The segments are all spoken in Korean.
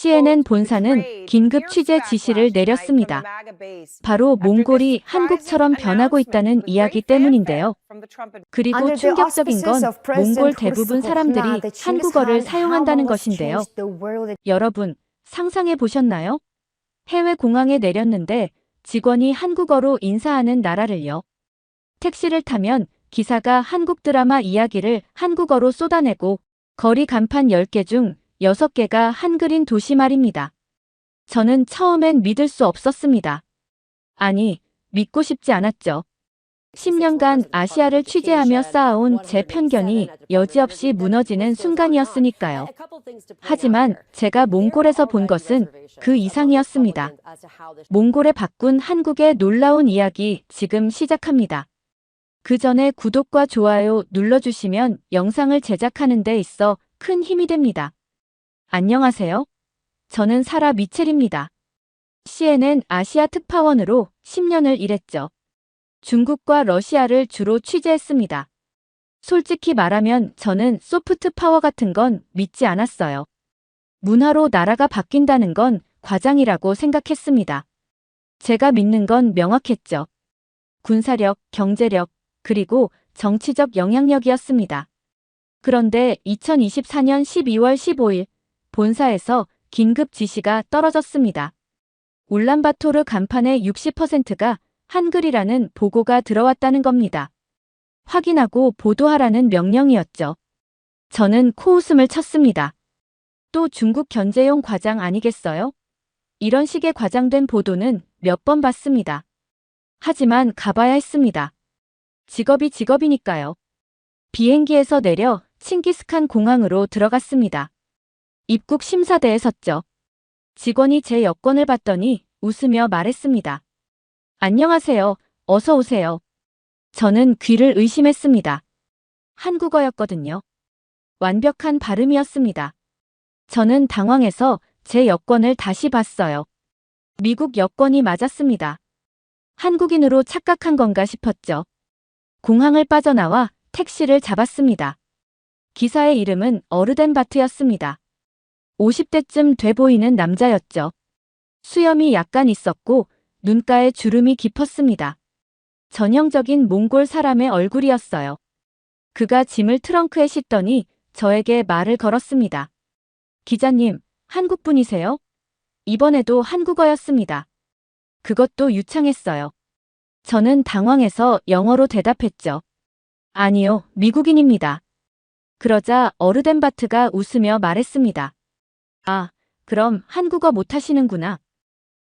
CNN 본사는 긴급 취재 지시를 내렸습니다. 바로 몽골이 한국처럼 변하고 있다는 이야기 때문인데요. 그리고 충격적인 건 몽골 대부분 사람들이 한국어를 사용한다는 것인데요. 여러분, 상상해 보셨나요? 해외 공항에 내렸는데 직원이 한국어로 인사하는 나라를요. 택시를 타면 기사가 한국 드라마 이야기를 한국어로 쏟아내고 거리 간판 10개 중 6개가 한글인 도시 말입니다. 저는 처음엔 믿을 수 없었습니다. 아니, 믿고 싶지 않았죠. 10년간 아시아를 취재하며 쌓아온 제 편견이 여지없이 무너지는 순간이었으니까요. 하지만 제가 몽골에서 본 것은 그 이상이었습니다. 몽골에 바꾼 한국의 놀라운 이야기 지금 시작합니다. 그 전에 구독과 좋아요 눌러주시면 영상을 제작하는 데 있어 큰 힘이 됩니다. 안녕하세요. 저는 사라 미첼입니다. CNN 아시아 특파원으로 10년을 일했죠. 중국과 러시아를 주로 취재했습니다. 솔직히 말하면 저는 소프트 파워 같은 건 믿지 않았어요. 문화로 나라가 바뀐다는 건 과장이라고 생각했습니다. 제가 믿는 건 명확했죠. 군사력, 경제력, 그리고 정치적 영향력이었습니다. 그런데 2024년 12월 15일 본사에서 긴급 지시가 떨어졌습니다. 울란바토르 간판의 60%가 한글이라는 보고가 들어왔다는 겁니다. 확인하고 보도하라는 명령이었죠. 저는 코웃음을 쳤습니다. 또 중국 견제용 과장 아니겠어요? 이런 식의 과장된 보도는 몇 번 봤습니다. 하지만 가봐야 했습니다. 직업이 직업이니까요. 비행기에서 내려 칭기스칸 공항으로 들어갔습니다. 입국 심사대에 섰죠. 직원이 제 여권을 봤더니 웃으며 말했습니다. 안녕하세요. 어서 오세요. 저는 귀를 의심했습니다. 한국어였거든요. 완벽한 발음이었습니다. 저는 당황해서 제 여권을 다시 봤어요. 미국 여권이 맞았습니다. 한국인으로 착각한 건가 싶었죠. 공항을 빠져나와 택시를 잡았습니다. 기사의 이름은 어르덴바트였습니다. 50대쯤 돼 보이는 남자였죠. 수염이 약간 있었고 눈가에 주름이 깊었습니다. 전형적인 몽골 사람의 얼굴이었어요. 그가 짐을 트렁크에 싣더니 저에게 말을 걸었습니다. 기자님, 한국분이세요? 이번에도 한국어였습니다. 그것도 유창했어요. 저는 당황해서 영어로 대답했죠. 아니요, 미국인입니다. 그러자 어르덴바트가 웃으며 말했습니다. 아, 그럼 한국어 못하시는구나.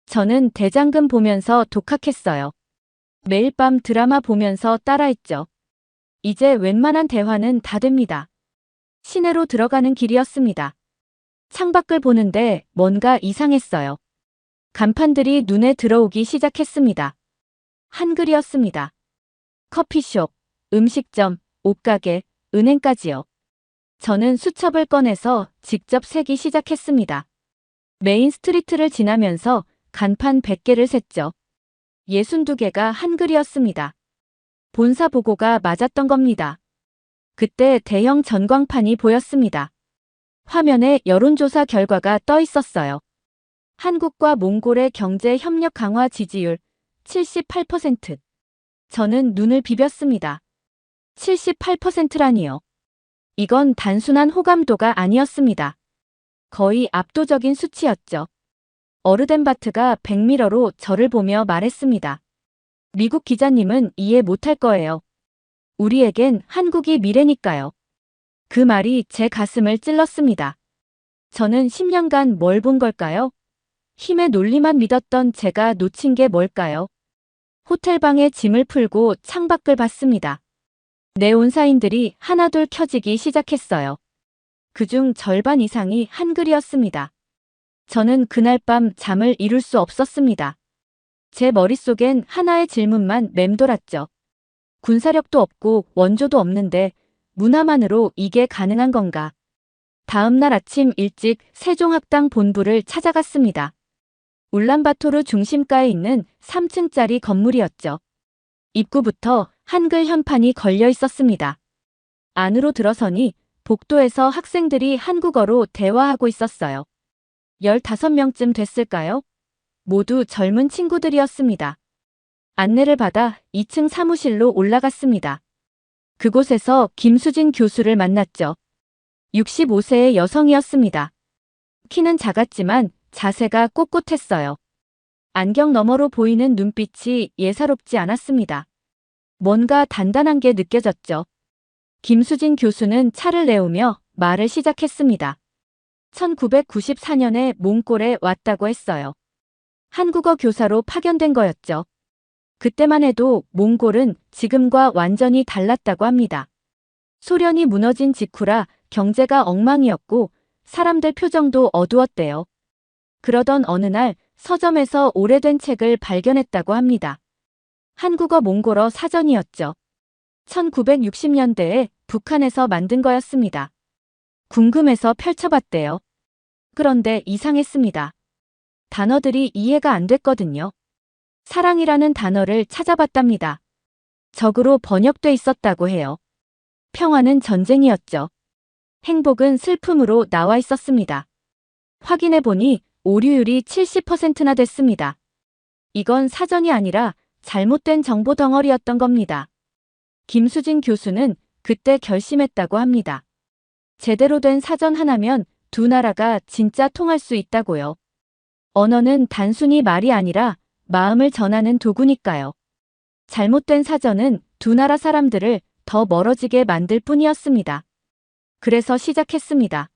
저는 대장금 보면서 독학했어요. 매일 밤 드라마 보면서 따라했죠. 이제 웬만한 대화는 다 됩니다. 시내로 들어가는 길이었습니다. 창밖을 보는데 뭔가 이상했어요. 간판들이 눈에 들어오기 시작했습니다. 한글이었습니다. 커피숍, 음식점, 옷가게, 은행까지요. 저는 수첩을 꺼내서 직접 세기 시작했습니다. 메인 스트리트를 지나면서 간판 100개를 셌죠. 62개가 한글이었습니다. 본사 보고가 맞았던 겁니다. 그때 대형 전광판이 보였습니다. 화면에 여론조사 결과가 떠 있었어요. 한국과 몽골의 경제 협력 강화 지지율 78%. 저는 눈을 비볐습니다. 78%라니요. 이건 단순한 호감도가 아니었습니다. 거의 압도적인 수치였죠. 어르덴바트가 백미러로 저를 보며 말했습니다. 미국 기자님은 이해 못할 거예요. 우리에겐 한국이 미래니까요. 그 말이 제 가슴을 찔렀습니다. 저는 10년간 뭘 본 걸까요? 힘의 논리만 믿었던 제가 놓친 게 뭘까요? 호텔방에 짐을 풀고 창밖을 봤습니다. 네온사인들이 하나둘 켜지기 시작했어요. 그중 절반 이상이 한글이었습니다. 저는 그날 밤 잠을 이룰 수 없었습니다. 제 머릿속엔 하나의 질문만 맴돌았죠. 군사력도 없고 원조도 없는데 문화만으로 이게 가능한 건가? 다음 날 아침 일찍 세종학당 본부를 찾아갔습니다. 울란바토르 중심가에 있는 3층짜리 건물이었죠. 입구부터 한글 현판이 걸려 있었습니다. 안으로 들어서니 복도에서 학생들이 한국어로 대화하고 있었어요. 15명쯤 됐을까요? 모두 젊은 친구들이었습니다. 안내를 받아 2층 사무실로 올라갔습니다. 그곳에서 김수진 교수를 만났죠. 65세의 여성이었습니다. 키는 작았지만 자세가 꼿꼿했어요. 안경 너머로 보이는 눈빛이 예사롭지 않았습니다. 뭔가 단단한 게 느껴졌죠. 김수진 교수는 차를 내우며 말을 시작했습니다. 1994년에 몽골에 왔다고 했어요. 한국어 교사로 파견된 거였죠. 그때만 해도 몽골은 지금과 완전히 달랐다고 합니다. 소련이 무너진 직후라 경제가 엉망이었고 사람들 표정도 어두웠대요. 그러던 어느 날 서점에서 오래된 책을 발견했다고 합니다. 한국어 몽골어 사전이었죠. 1960년대에 북한에서 만든 거였습니다. 궁금해서 펼쳐봤대요. 그런데 이상했습니다. 단어들이 이해가 안 됐거든요. 사랑이라는 단어를 찾아봤답니다. 적으로 번역돼 있었다고 해요. 평화는 전쟁이었죠. 행복은 슬픔으로 나와 있었습니다. 확인해보니 오류율이 70%나 됐습니다. 이건 사전이 아니라 잘못된 정보 덩어리였던 겁니다. 김수진 교수는 그때 결심했다고 합니다. 제대로 된 사전 하나면 두 나라가 진짜 통할 수 있다고요. 언어는 단순히 말이 아니라 마음을 전하는 도구니까요. 잘못된 사전은 두 나라 사람들을 더 멀어지게 만들 뿐이었습니다. 그래서 시작했습니다.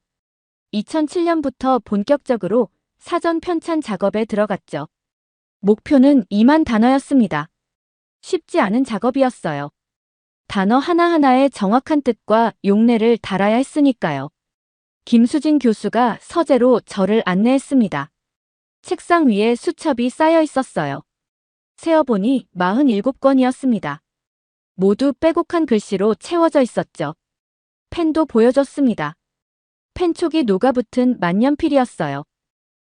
2007년부터 본격적으로 사전 편찬 작업에 들어갔죠. 목표는 2만 단어였습니다. 쉽지 않은 작업이었어요. 단어 하나하나에 정확한 뜻과 용례를 달아야 했으니까요. 김수진 교수가 서재로 저를 안내했습니다. 책상 위에 수첩이 쌓여 있었어요. 세어보니 47권이었습니다. 모두 빼곡한 글씨로 채워져 있었죠. 펜도 보여줬습니다. 펜촉이 녹아붙은 만년필이었어요.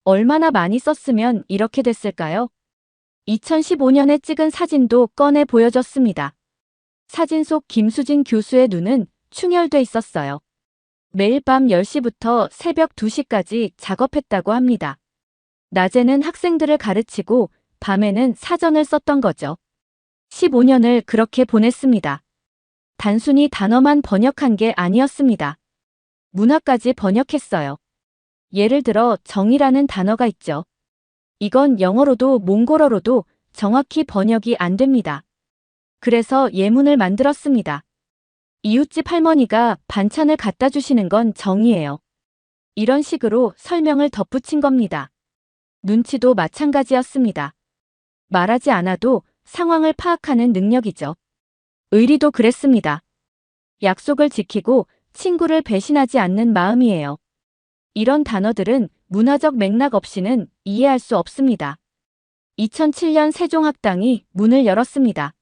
얼마나 많이 썼으면 이렇게 됐을까요? 2015년에 찍은 사진도 꺼내 보여줬습니다. 사진 속 김수진 교수의 눈은 충혈돼 있었어요. 매일 밤 10시부터 새벽 2시까지 작업했다고 합니다. 낮에는 학생들을 가르치고 밤에는 사전을 썼던 거죠. 15년을 그렇게 보냈습니다. 단순히 단어만 번역한 게 아니었습니다. 문화까지 번역했어요. 예를 들어 정이라는 단어가 있죠. 이건 영어로도 몽골어로도 정확히 번역이 안 됩니다. 그래서 예문을 만들었습니다. 이웃집 할머니가 반찬을 갖다 주시는 건 정이에요. 이런 식으로 설명을 덧붙인 겁니다. 눈치도 마찬가지였습니다. 말하지 않아도 상황을 파악하는 능력이죠. 의리도 그랬습니다. 약속을 지키고 친구를 배신하지 않는 마음이에요. 이런 단어들은 문화적 맥락 없이는 이해할 수 없습니다. 2007년 세종학당이 문을 열었습니다.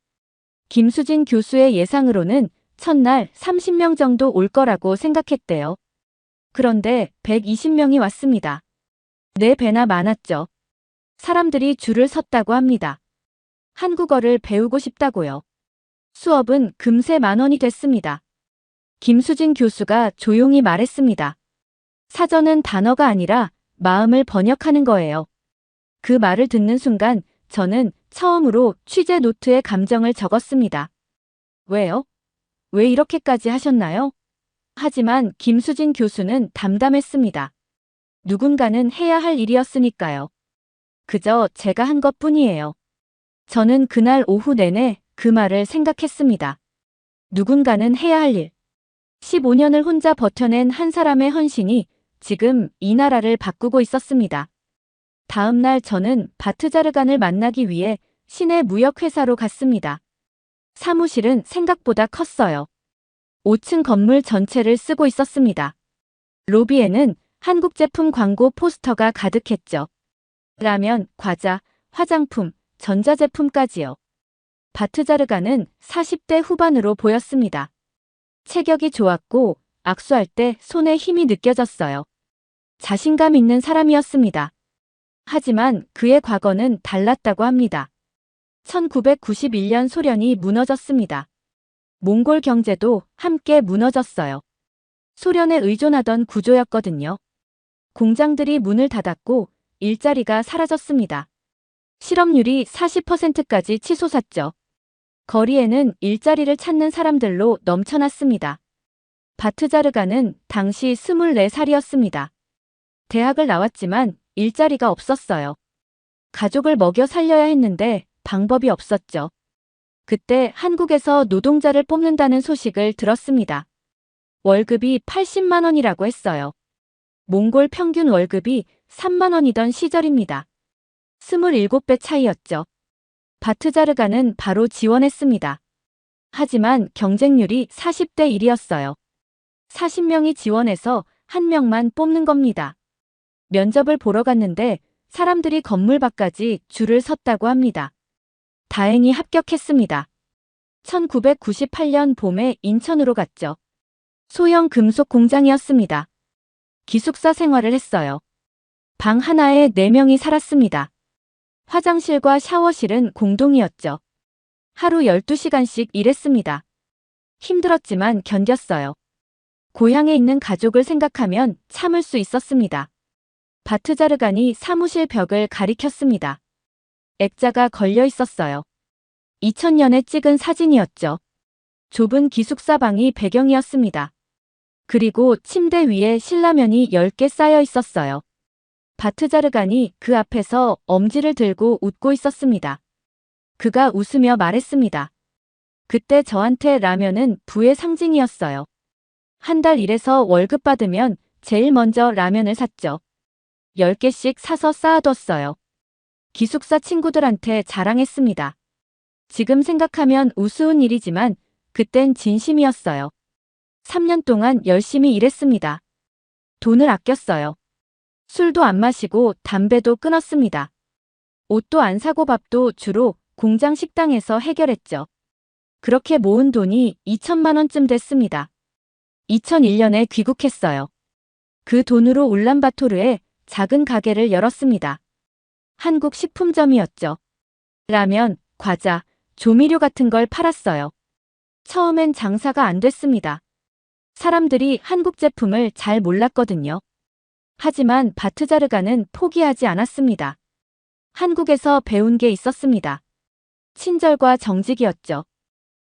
김수진 교수의 예상으로는 첫날 30명 정도 올 거라고 생각했대요. 그런데 120명이 왔습니다. 4배나 많았죠. 사람들이 줄을 섰다고 합니다. 한국어를 배우고 싶다고요. 수업은 금세 10,000원이 됐습니다. 김수진 교수가 조용히 말했습니다. 사전은 단어가 아니라 마음을 번역하는 거예요. 그 말을 듣는 순간 저는 처음으로 취재 노트에 감정을 적었습니다. 왜요? 왜 이렇게까지 하셨나요? 하지만 김수진 교수는 담담했습니다. 누군가는 해야 할 일이었으니까요. 그저 제가 한 것뿐이에요. 저는 그날 오후 내내 그 말을 생각했습니다. 누군가는 해야 할 일. 15년을 혼자 버텨낸 한 사람의 헌신이 지금 이 나라를 바꾸고 있었습니다. 다음 날 저는 바트자르간을 만나기 위해 시내 무역회사로 갔습니다. 사무실은 생각보다 컸어요. 5층 건물 전체를 쓰고 있었습니다. 로비에는 한국 제품 광고 포스터가 가득했죠. 라면, 과자, 화장품, 전자제품까지요. 바트자르간은 40대 후반으로 보였습니다. 체격이 좋았고 악수할 때 손에 힘이 느껴졌어요. 자신감 있는 사람이었습니다. 하지만 그의 과거는 달랐다고 합니다. 1991년 소련이 무너졌습니다. 몽골 경제도 함께 무너졌어요. 소련에 의존하던 구조였거든요. 공장들이 문을 닫았고 일자리가 사라졌습니다. 실업률이 40%까지 치솟았죠. 거리에는 일자리를 찾는 사람들로 넘쳐났습니다. 바트자르가는 당시 24살이었습니다. 대학을 나왔지만 일자리가 없었어요. 가족을 먹여 살려야 했는데 방법이 없었죠. 그때 한국에서 노동자를 뽑는다는 소식을 들었습니다. 월급이 80만 원이라고 했어요. 몽골 평균 월급이 3만 원이던 시절입니다. 27배 차이였죠. 바트자르가는 바로 지원했습니다. 하지만 경쟁률이 40대 1이었어요. 40명이 지원해서 1명만 뽑는 겁니다. 면접을 보러 갔는데 사람들이 건물 밖까지 줄을 섰다고 합니다. 다행히 합격했습니다. 1998년 봄에 인천으로 갔죠. 소형 금속 공장이었습니다. 기숙사 생활을 했어요. 방 하나에 4명이 살았습니다. 화장실과 샤워실은 공동이었죠. 하루 12시간씩 일했습니다. 힘들었지만 견뎠어요. 고향에 있는 가족을 생각하면 참을 수 있었습니다. 바트자르간이 사무실 벽을 가리켰습니다. 액자가 걸려 있었어요. 2000년에 찍은 사진이었죠. 좁은 기숙사 방이 배경이었습니다. 그리고 침대 위에 신라면이 10개 쌓여 있었어요. 바트자르간이 그 앞에서 엄지를 들고 웃고 있었습니다. 그가 웃으며 말했습니다. 그때 저한테 라면은 부의 상징이었어요. 한 달 일해서 월급 받으면 제일 먼저 라면을 샀죠. 10개씩 사서 쌓아뒀어요. 기숙사 친구들한테 자랑했습니다. 지금 생각하면 우스운 일이지만 그땐 진심이었어요. 3년 동안 열심히 일했습니다. 돈을 아꼈어요. 술도 안 마시고 담배도 끊었습니다. 옷도 안 사고 밥도 주로 공장 식당에서 해결했죠. 그렇게 모은 돈이 2천만 원쯤 됐습니다. 2001년에 귀국했어요. 그 돈으로 울란바토르에 작은 가게를 열었습니다. 한국 식품점이었죠. 라면, 과자, 조미료 같은 걸 팔았어요. 처음엔 장사가 안 됐습니다. 사람들이 한국 제품을 잘 몰랐거든요. 하지만 바트자르가는 포기하지 않았습니다. 한국에서 배운 게 있었습니다. 친절과 정직이었죠.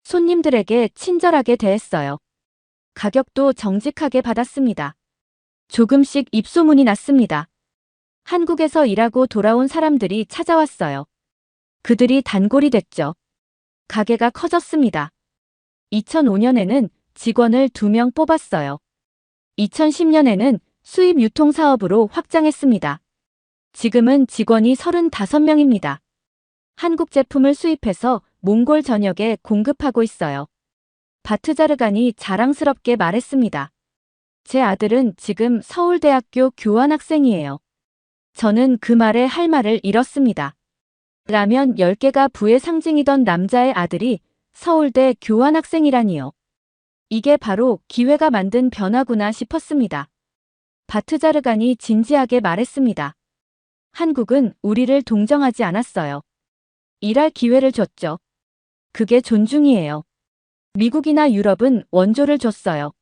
손님들에게 친절하게 대했어요. 가격도 정직하게 받았습니다. 조금씩 입소문이 났습니다. 한국에서 일하고 돌아온 사람들이 찾아왔어요. 그들이 단골이 됐죠. 가게가 커졌습니다. 2005년에는 직원을 2명 뽑았어요. 2010년에는 수입 유통 사업으로 확장했습니다. 지금은 직원이 35명입니다. 한국 제품을 수입해서 몽골 전역에 공급하고 있어요. 바트자르간이 자랑스럽게 말했습니다. 제 아들은 지금 서울대학교 교환학생이에요. 저는 그 말에 할 말을 잃었습니다. 라면 10개가 부의 상징이던 남자의 아들이 서울대 교환학생이라니요. 이게 바로 기회가 만든 변화구나 싶었습니다. 바트자르간이 진지하게 말했습니다. 한국은 우리를 동정하지 않았어요. 일할 기회를 줬죠. 그게 존중이에요. 미국이나 유럽은 원조를 줬어요.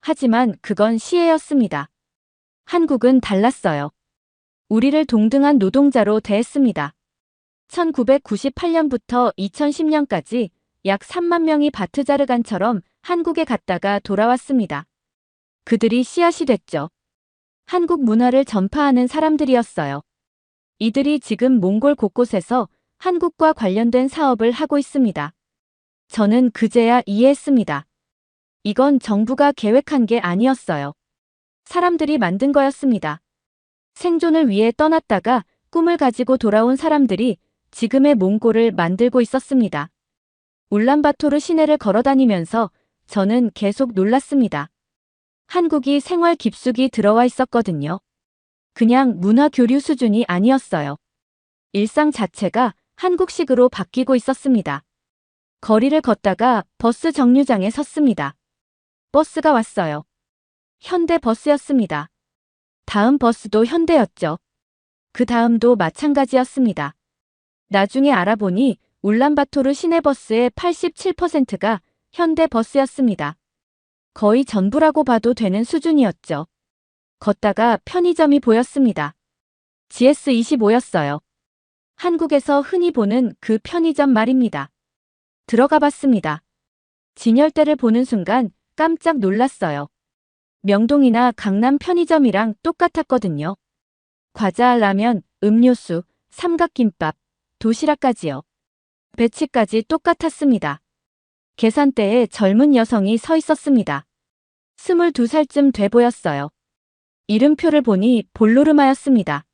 하지만 그건 시혜였습니다. 한국은 달랐어요. 우리를 동등한 노동자로 대했습니다. 1998년부터 2010년까지 약 3만 명이 바트자르간처럼 한국에 갔다가 돌아왔습니다. 그들이 씨앗이 됐죠. 한국 문화를 전파하는 사람들이었어요. 이들이 지금 몽골 곳곳에서 한국과 관련된 사업을 하고 있습니다. 저는 그제야 이해했습니다. 이건 정부가 계획한 게 아니었어요. 사람들이 만든 거였습니다. 생존을 위해 떠났다가 꿈을 가지고 돌아온 사람들이 지금의 몽골을 만들고 있었습니다. 울란바토르 시내를 걸어다니면서 저는 계속 놀랐습니다. 한국이 생활 깊숙이 들어와 있었거든요. 그냥 문화 교류 수준이 아니었어요. 일상 자체가 한국식으로 바뀌고 있었습니다. 거리를 걷다가 버스 정류장에 섰습니다. 버스가 왔어요. 현대 버스였습니다. 다음 버스도 현대였죠. 그 다음도 마찬가지였습니다. 나중에 알아보니 울란바토르 시내버스의 87%가 현대 버스였습니다. 거의 전부라고 봐도 되는 수준이었죠. 걷다가 편의점이 보였습니다. GS25였어요. 한국에서 흔히 보는 그 편의점 말입니다. 들어가 봤습니다. 진열대를 보는 순간 깜짝 놀랐어요. 명동이나 강남 편의점이랑 똑같았거든요. 과자, 라면, 음료수, 삼각김밥, 도시락까지요. 배치까지 똑같았습니다. 계산대에 젊은 여성이 서 있었습니다. 22살쯤 돼 보였어요. 이름표를 보니 볼로르마였습니다.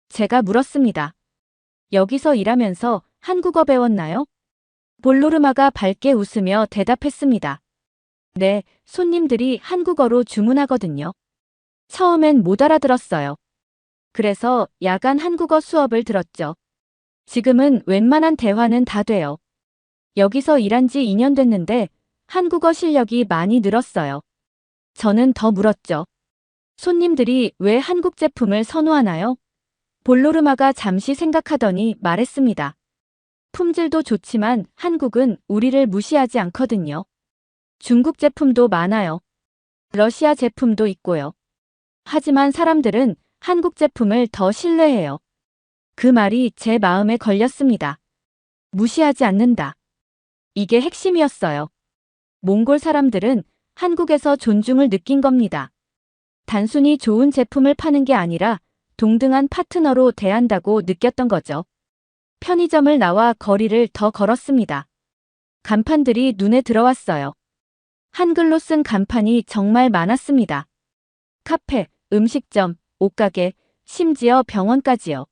제가 물었습니다. 여기서 일하면서 한국어 배웠나요? 볼로르마가 밝게 웃으며 대답했습니다. 네, 손님들이 한국어로 주문하거든요. 처음엔 못 알아들었어요. 그래서 야간 한국어 수업을 들었죠. 지금은 웬만한 대화는 다 돼요. 여기서 일한 지 2년 됐는데 한국어 실력이 많이 늘었어요. 저는 더 물었죠. 손님들이 왜 한국 제품을 선호하나요? 볼로르마가 잠시 생각하더니 말했습니다. 품질도 좋지만 한국은 우리를 무시하지 않거든요. 중국 제품도 많아요. 러시아 제품도 있고요. 하지만 사람들은 한국 제품을 더 신뢰해요. 그 말이 제 마음에 걸렸습니다. 무시하지 않는다. 이게 핵심이었어요. 몽골 사람들은 한국에서 존중을 느낀 겁니다. 단순히 좋은 제품을 파는 게 아니라 동등한 파트너로 대한다고 느꼈던 거죠. 편의점을 나와 거리를 더 걸었습니다. 간판들이 눈에 들어왔어요. 한글로 쓴 간판이 정말 많았습니다. 카페, 음식점, 옷가게, 심지어 병원까지요.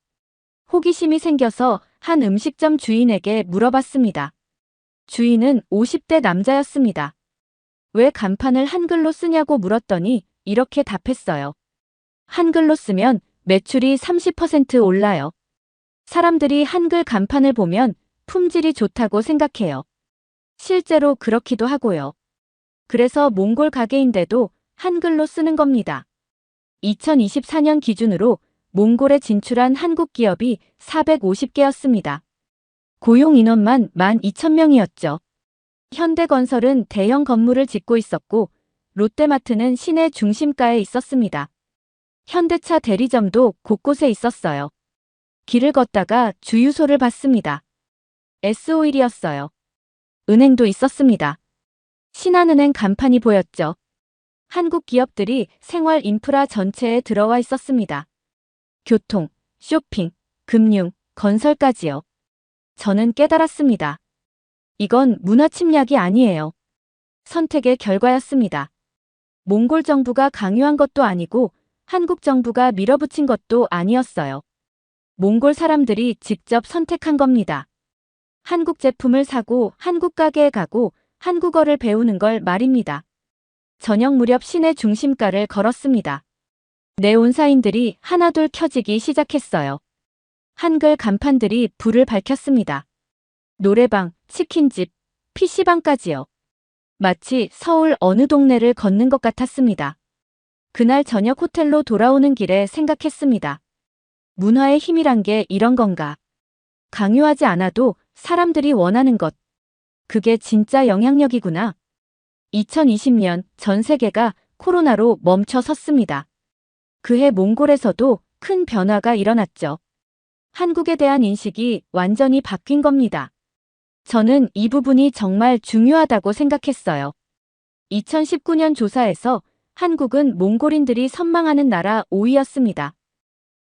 호기심이 생겨서 한 음식점 주인에게 물어봤습니다. 주인은 50대 남자였습니다. 왜 간판을 한글로 쓰냐고 물었더니 이렇게 답했어요. 한글로 쓰면 매출이 30% 올라요. 사람들이 한글 간판을 보면 품질이 좋다고 생각해요. 실제로 그렇기도 하고요. 그래서 몽골 가게인데도 한글로 쓰는 겁니다. 2024년 기준으로 몽골에 진출한 한국 기업이 450개였습니다. 고용 인원만 12,000명이었죠. 현대건설은 대형 건물을 짓고 있었고 롯데마트는 시내 중심가에 있었습니다. 현대차 대리점도 곳곳에 있었어요. 길을 걷다가 주유소를 봤습니다. S-오일이었어요. 은행도 있었습니다. 신한은행 간판이 보였죠. 한국 기업들이 생활 인프라 전체에 들어와 있었습니다. 교통, 쇼핑, 금융, 건설까지요. 저는 깨달았습니다. 이건 문화 침략이 아니에요. 선택의 결과였습니다. 몽골 정부가 강요한 것도 아니고 한국 정부가 밀어붙인 것도 아니었어요. 몽골 사람들이 직접 선택한 겁니다. 한국 제품을 사고 한국 가게에 가고 한국어를 배우는 걸 말입니다. 저녁 무렵 시내 중심가를 걸었습니다. 네온사인들이 하나둘 켜지기 시작했어요. 한글 간판들이 불을 밝혔습니다. 노래방, 치킨집, PC방까지요. 마치 서울 어느 동네를 걷는 것 같았습니다. 그날 저녁 호텔로 돌아오는 길에 생각했습니다. 문화의 힘이란 게 이런 건가? 강요하지 않아도 사람들이 원하는 것. 그게 진짜 영향력이구나. 2020년 전 세계가 코로나로 멈춰 섰습니다. 그해 몽골에서도 큰 변화가 일어났죠. 한국에 대한 인식이 완전히 바뀐 겁니다. 저는 이 부분이 정말 중요하다고 생각했어요. 2019년 조사에서 한국은 몽골인들이 선망하는 나라 5위였습니다.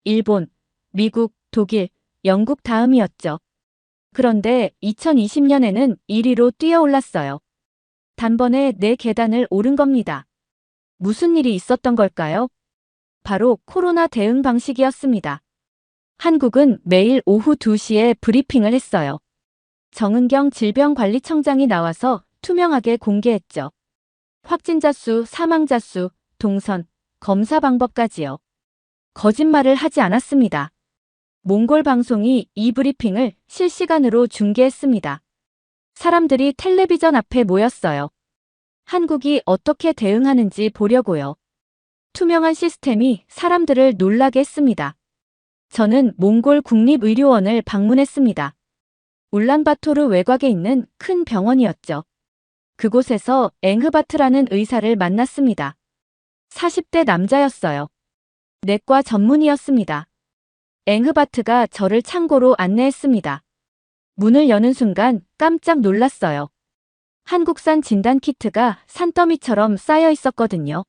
일본, 미국, 독일, 영국 다음이었죠. 그런데 2020년에는 1위로 뛰어올랐어요. 단번에 4계단을 오른 겁니다. 무슨 일이 있었던 걸까요? 바로 코로나 대응 방식이었습니다. 한국은 매일 오후 2시에 브리핑을 했어요. 정은경 질병관리청장이 나와서 투명하게 공개했죠. 확진자 수, 사망자 수, 동선, 검사 방법까지요. 거짓말을 하지 않았습니다. 몽골 방송이 이 브리핑을 실시간으로 중계했습니다. 사람들이 텔레비전 앞에 모였어요. 한국이 어떻게 대응하는지 보려고요. 투명한 시스템이 사람들을 놀라게 했습니다. 저는 몽골 국립의료원을 방문했습니다. 울란바토르 외곽에 있는 큰 병원이었죠. 그곳에서 앵흐바트라는 의사를 만났습니다. 40대 남자였어요. 내과 전문의였습니다. 앵흐바트가 저를 창고로 안내했습니다. 문을 여는 순간 깜짝 놀랐어요. 한국산 진단 키트가 산더미처럼 쌓여 있었거든요.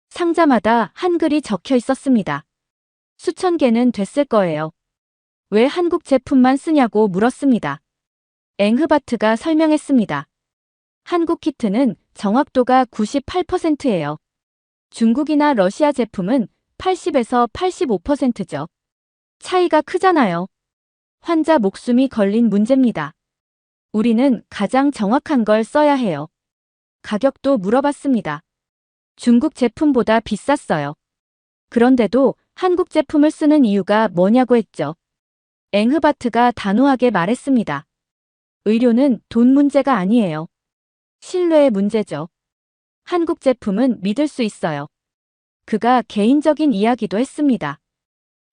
상자마다 한글이 적혀 있었습니다. 수천 개는 됐을 거예요. 왜 한국 제품만 쓰냐고 물었습니다. 앵흐바트가 설명했습니다. 한국 키트는 정확도가 98%예요. 중국이나 러시아 제품은 80에서 85%죠. 차이가 크잖아요. 환자 목숨이 걸린 문제입니다. 우리는 가장 정확한 걸 써야 해요. 가격도 물어봤습니다. 중국 제품보다 비쌌어요. 그런데도 한국 제품을 쓰는 이유가 뭐냐고 했죠. 앵흐바트가 단호하게 말했습니다. 의료는 돈 문제가 아니에요. 신뢰의 문제죠. 한국 제품은 믿을 수 있어요. 그가 개인적인 이야기도 했습니다.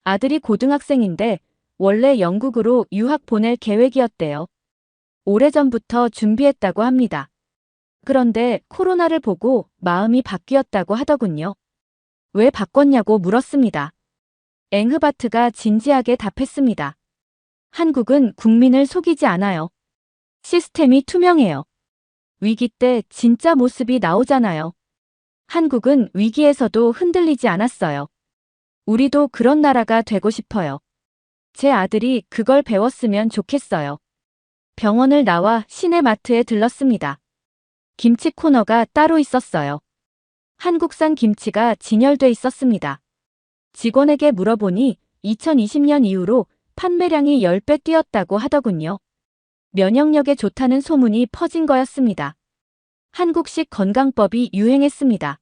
아들이 고등학생인데 원래 영국으로 유학 보낼 계획이었대요. 오래전부터 준비했다고 합니다. 그런데 코로나를 보고 마음이 바뀌었다고 하더군요. 왜 바꿨냐고 물었습니다. 앵흐바트가 진지하게 답했습니다. 한국은 국민을 속이지 않아요. 시스템이 투명해요. 위기 때 진짜 모습이 나오잖아요. 한국은 위기에서도 흔들리지 않았어요. 우리도 그런 나라가 되고 싶어요. 제 아들이 그걸 배웠으면 좋겠어요. 병원을 나와 시내 마트에 들렀습니다. 김치 코너가 따로 있었어요. 한국산 김치가 진열돼 있었습니다. 직원에게 물어보니 2020년 이후로 판매량이 10배 뛰었다고 하더군요. 면역력에 좋다는 소문이 퍼진 거였습니다. 한국식 건강법이 유행했습니다.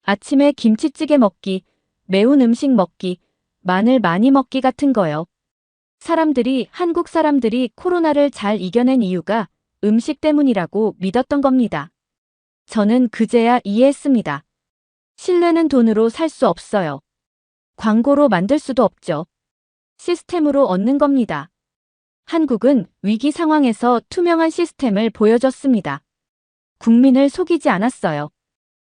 아침에 김치찌개 먹기, 매운 음식 먹기, 마늘 많이 먹기 같은 거요. 한국 사람들이 코로나를 잘 이겨낸 이유가 음식 때문이라고 믿었던 겁니다. 저는 그제야 이해했습니다. 신뢰는 돈으로 살 수 없어요. 광고로 만들 수도 없죠. 시스템으로 얻는 겁니다. 한국은 위기 상황에서 투명한 시스템을 보여줬습니다. 국민을 속이지 않았어요.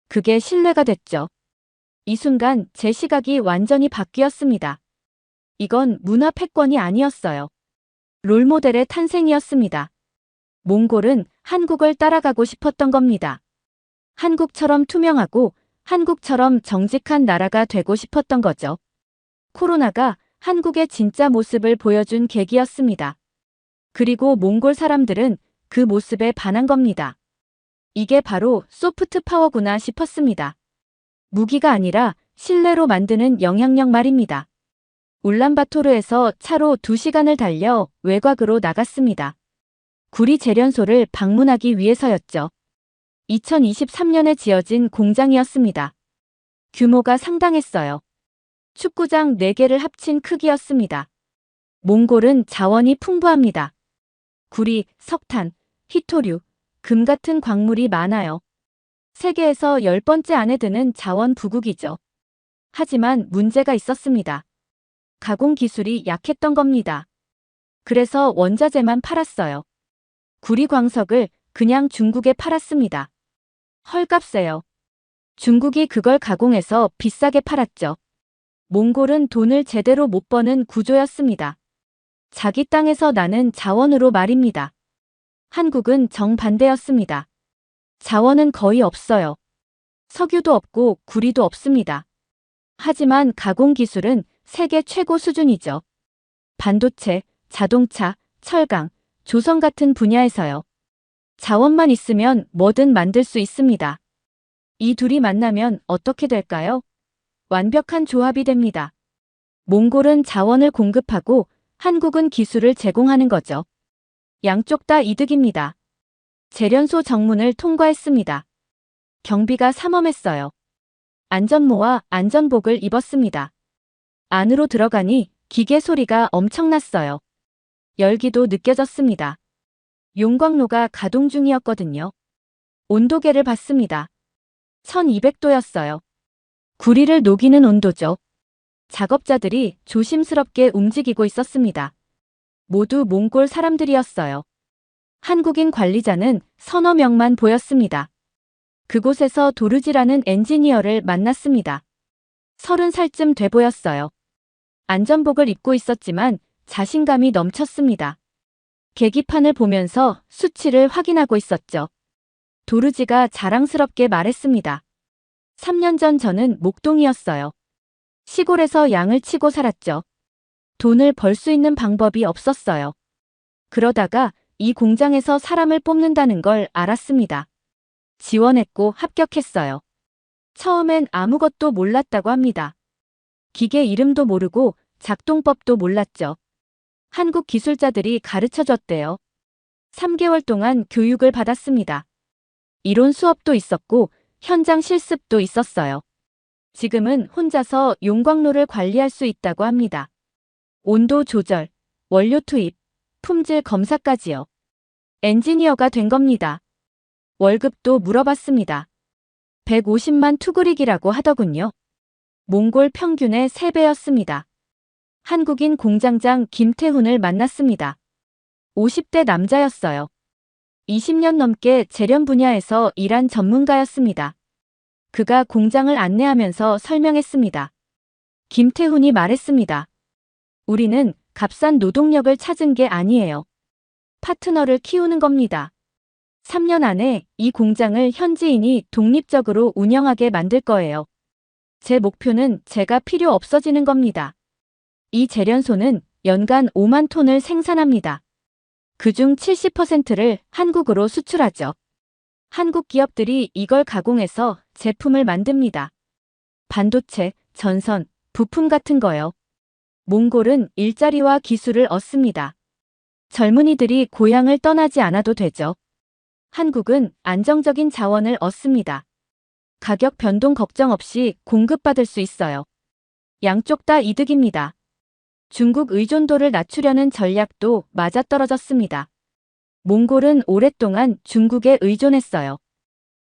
그게 신뢰가 됐죠. 이 순간 제 시각이 완전히 바뀌었습니다. 이건 문화 패권이 아니었어요. 롤모델의 탄생이었습니다. 몽골은 한국을 따라가고 싶었던 겁니다. 한국처럼 투명하고 한국처럼 정직한 나라가 되고 싶었던 거죠. 코로나가 한국의 진짜 모습을 보여준 계기였습니다. 그리고 몽골 사람들은 그 모습에 반한 겁니다. 이게 바로 소프트 파워구나 싶었습니다. 무기가 아니라 신뢰로 만드는 영향력 말입니다. 울란바토르에서 차로 2시간을 달려 외곽으로 나갔습니다. 구리 재련소를 방문하기 위해서였죠. 2023년에 지어진 공장이었습니다. 규모가 상당했어요. 축구장 4개를 합친 크기였습니다. 몽골은 자원이 풍부합니다. 구리, 석탄, 희토류, 금 같은 광물이 많아요. 세계에서 10번째 안에 드는 자원 부국이죠. 하지만 문제가 있었습니다. 가공 기술이 약했던 겁니다. 그래서 원자재만 팔았어요. 구리 광석을 그냥 중국에 팔았습니다. 헐값에요. 중국이 그걸 가공해서 비싸게 팔았죠. 몽골은 돈을 제대로 못 버는 구조였습니다. 자기 땅에서 나는 자원으로 말입니다. 한국은 정반대였습니다. 자원은 거의 없어요. 석유도 없고 구리도 없습니다. 하지만 가공 기술은 세계 최고 수준이죠. 반도체, 자동차, 철강, 조선 같은 분야에서요. 자원만 있으면 뭐든 만들 수 있습니다. 이 둘이 만나면 어떻게 될까요? 완벽한 조합이 됩니다. 몽골은 자원을 공급하고 한국은 기술을 제공하는 거죠. 양쪽 다 이득입니다. 재련소 정문을 통과했습니다. 경비가 삼엄했어요. 안전모와 안전복을 입었습니다. 안으로 들어가니 기계 소리가 엄청났어요. 열기도 느껴졌습니다. 용광로가 가동 중이었거든요. 온도계를 봤습니다. 1200도였어요. 구리를 녹이는 온도죠. 작업자들이 조심스럽게 움직이고 있었습니다. 모두 몽골 사람들이었어요. 한국인 관리자는 서너 명만 보였습니다. 그곳에서 도르지라는 엔지니어를 만났습니다. 30살쯤 돼 보였어요. 안전복을 입고 있었지만 자신감이 넘쳤습니다. 계기판을 보면서 수치를 확인하고 있었죠. 도르지가 자랑스럽게 말했습니다. 3년 전 저는 목동이었어요. 시골에서 양을 치고 살았죠. 돈을 벌 수 있는 방법이 없었어요. 그러다가 이 공장에서 사람을 뽑는다는 걸 알았습니다. 지원했고 합격했어요. 처음엔 아무것도 몰랐다고 합니다. 기계 이름도 모르고 작동법도 몰랐죠. 한국 기술자들이 가르쳐줬대요. 3개월 동안 교육을 받았습니다. 이론 수업도 있었고 현장 실습도 있었어요. 지금은 혼자서 용광로를 관리할 수 있다고 합니다. 온도 조절, 원료 투입, 품질 검사까지요. 엔지니어가 된 겁니다. 월급도 물어봤습니다. 150만 투구릭이라고 하더군요. 몽골 평균의 3배였습니다. 한국인 공장장 김태훈을 만났습니다. 50대 남자였어요. 20년 넘게 재련 분야에서 일한 전문가였습니다. 그가 공장을 안내하면서 설명했습니다. 김태훈이 말했습니다. 우리는 값싼 노동력을 찾은 게 아니에요. 파트너를 키우는 겁니다. 3년 안에 이 공장을 현지인이 독립적으로 운영하게 만들 거예요. 제 목표는 제가 필요 없어지는 겁니다. 이 재련소는 연간 5만 톤을 생산합니다. 그중 70%를 한국으로 수출하죠. 한국 기업들이 이걸 가공해서 제품을 만듭니다. 반도체, 전선, 부품 같은 거요. 몽골은 일자리와 기술을 얻습니다. 젊은이들이 고향을 떠나지 않아도 되죠. 한국은 안정적인 자원을 얻습니다. 가격 변동 걱정 없이 공급받을 수 있어요. 양쪽 다 이득입니다. 중국 의존도를 낮추려는 전략도 맞아떨어졌습니다. 몽골은 오랫동안 중국에 의존했어요.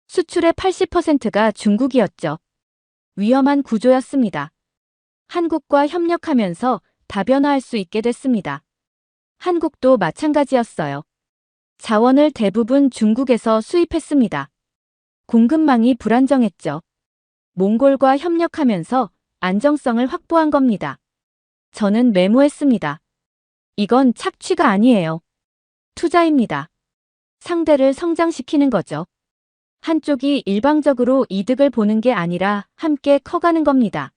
수출의 80%가 중국이었죠. 위험한 구조였습니다. 한국과 협력하면서 다변화할 수 있게 됐습니다. 한국도 마찬가지였어요. 자원을 대부분 중국에서 수입했습니다. 공급망이 불안정했죠. 몽골과 협력하면서 안정성을 확보한 겁니다. 저는 메모했습니다. 이건 착취가 아니에요. 투자입니다. 상대를 성장시키는 거죠. 한쪽이 일방적으로 이득을 보는 게 아니라 함께 커가는 겁니다.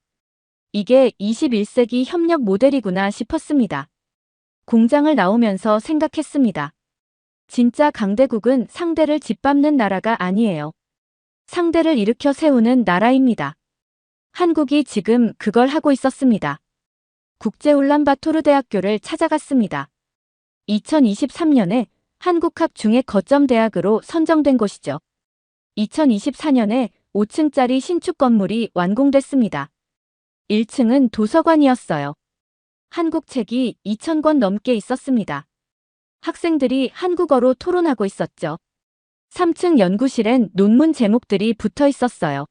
이게 21세기 협력 모델이구나 싶었습니다. 공장을 나오면서 생각했습니다. 진짜 강대국은 상대를 짓밟는 나라가 아니에요. 상대를 일으켜 세우는 나라입니다. 한국이 지금 그걸 하고 있었습니다. 국제울란바토르 대학교를 찾아갔습니다. 2023년에 한국학 중에 거점 대학으로 선정된 곳이죠. 2024년에 5층짜리 신축 건물이 완공됐습니다. 1층은 도서관이었어요. 한국 책이 2,000권 넘게 있었습니다. 학생들이 한국어로 토론하고 있었죠. 3층 연구실엔 논문 제목들이 붙어 있었어요.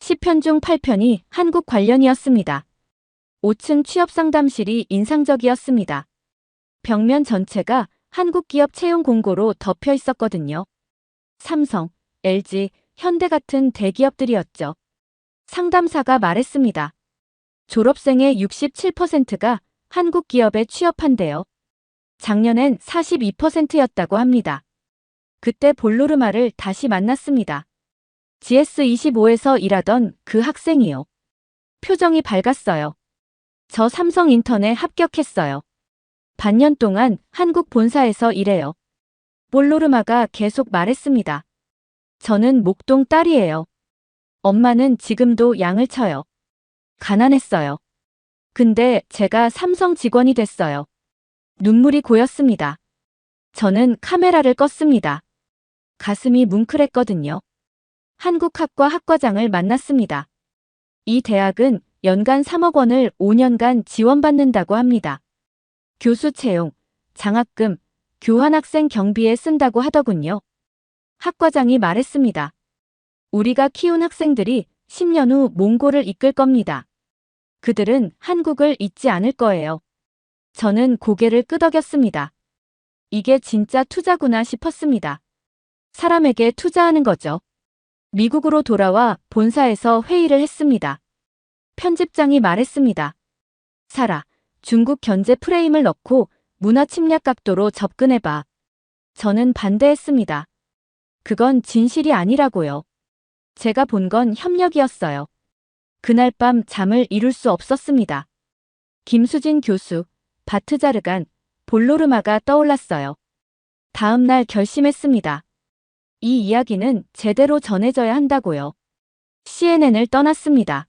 10편 중 8편이 한국 관련이었습니다. 5층 취업상담실이 인상적이었습니다. 벽면 전체가 한국 기업 채용 공고로 덮여 있었거든요. 삼성, LG, 현대 같은 대기업들이었죠. 상담사가 말했습니다. 졸업생의 67%가 한국 기업에 취업한대요. 작년엔 42%였다고 합니다. 그때 볼로르마를 다시 만났습니다. GS25에서 일하던 그 학생이요. 표정이 밝았어요. 저 삼성 인턴에 합격했어요. 반년 동안 한국 본사에서 일해요. 볼로르마가 계속 말했습니다. 저는 목동 딸이에요. 엄마는 지금도 양을 쳐요. 가난했어요. 근데 제가 삼성 직원이 됐어요. 눈물이 고였습니다. 저는 카메라를 껐습니다. 가슴이 뭉클했거든요. 한국학과 학과장을 만났습니다. 이 대학은 연간 3억 원을 5년간 지원받는다고 합니다. 교수 채용, 장학금, 교환학생 경비에 쓴다고 하더군요. 학과장이 말했습니다. 우리가 키운 학생들이 10년 후 몽골을 이끌 겁니다. 그들은 한국을 잊지 않을 거예요. 저는 고개를 끄덕였습니다. 이게 진짜 투자구나 싶었습니다. 사람에게 투자하는 거죠. 미국으로 돌아와 본사에서 회의를 했습니다. 편집장이 말했습니다. 사라, 중국 견제 프레임을 넣고 문화 침략 각도로 접근해봐. 저는 반대했습니다. 그건 진실이 아니라고요. 제가 본 건 협력이었어요. 그날 밤 잠을 이룰 수 없었습니다. 김수진 교수, 바트자르간, 볼로르마가 떠올랐어요. 다음 날 결심했습니다. 이 이야기는 제대로 전해져야 한다고요. CNN을 떠났습니다.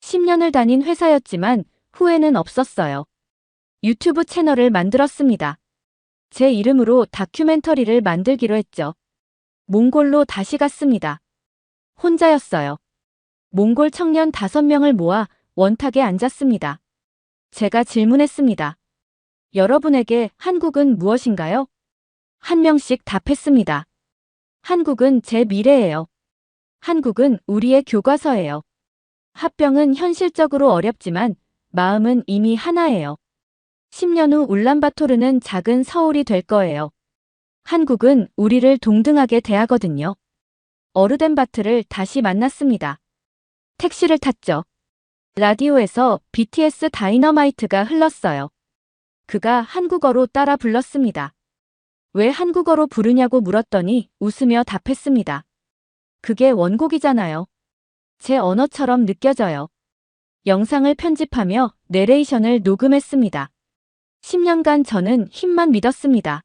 10년을 다닌 회사였지만 후회는 없었어요. 유튜브 채널을 만들었습니다. 제 이름으로 다큐멘터리를 만들기로 했죠. 몽골로 다시 갔습니다. 혼자였어요. 몽골 청년 5명을 모아 원탁에 앉았습니다. 제가 질문했습니다. 여러분에게 한국은 무엇인가요? 한 명씩 답했습니다. 한국은 제 미래예요. 한국은 우리의 교과서예요. 합병은 현실적으로 어렵지만 마음은 이미 하나예요. 10년 후 울란바토르는 작은 서울이 될 거예요. 한국은 우리를 동등하게 대하거든요. 어르덴바트를 다시 만났습니다. 택시를 탔죠. 라디오에서 BTS 다이너마이트가 흘렀어요. 그가 한국어로 따라 불렀습니다. 왜 한국어로 부르냐고 물었더니 웃으며 답했습니다. 그게 원곡이잖아요. 제 언어처럼 느껴져요. 영상을 편집하며 내레이션을 녹음했습니다. 10년간 저는 힘만 믿었습니다.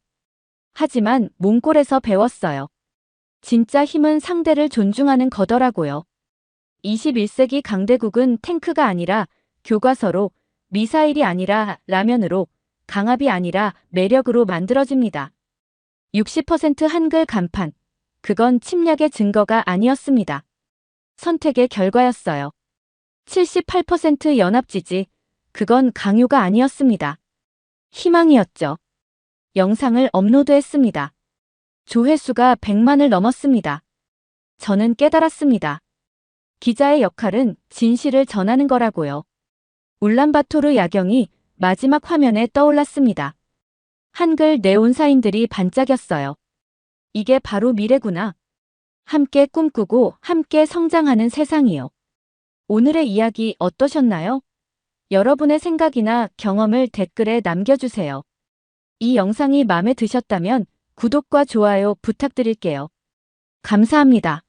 하지만 몽골에서 배웠어요. 진짜 힘은 상대를 존중하는 거더라고요. 21세기 강대국은 탱크가 아니라 교과서로, 미사일이 아니라 라면으로, 강압이 아니라 매력으로 만들어집니다. 60% 한글 간판. 그건 침략의 증거가 아니었습니다. 선택의 결과였어요. 78% 연합 지지. 그건 강요가 아니었습니다. 희망이었죠. 영상을 업로드했습니다. 조회수가 100만을 넘었습니다. 저는 깨달았습니다. 기자의 역할은 진실을 전하는 거라고요. 울란바토르 야경이 마지막 화면에 떠올랐습니다. 한글 네온사인들이 반짝였어요. 이게 바로 미래구나. 함께 꿈꾸고 함께 성장하는 세상이요. 오늘의 이야기 어떠셨나요? 여러분의 생각이나 경험을 댓글에 남겨주세요. 이 영상이 마음에 드셨다면 구독과 좋아요 부탁드릴게요. 감사합니다.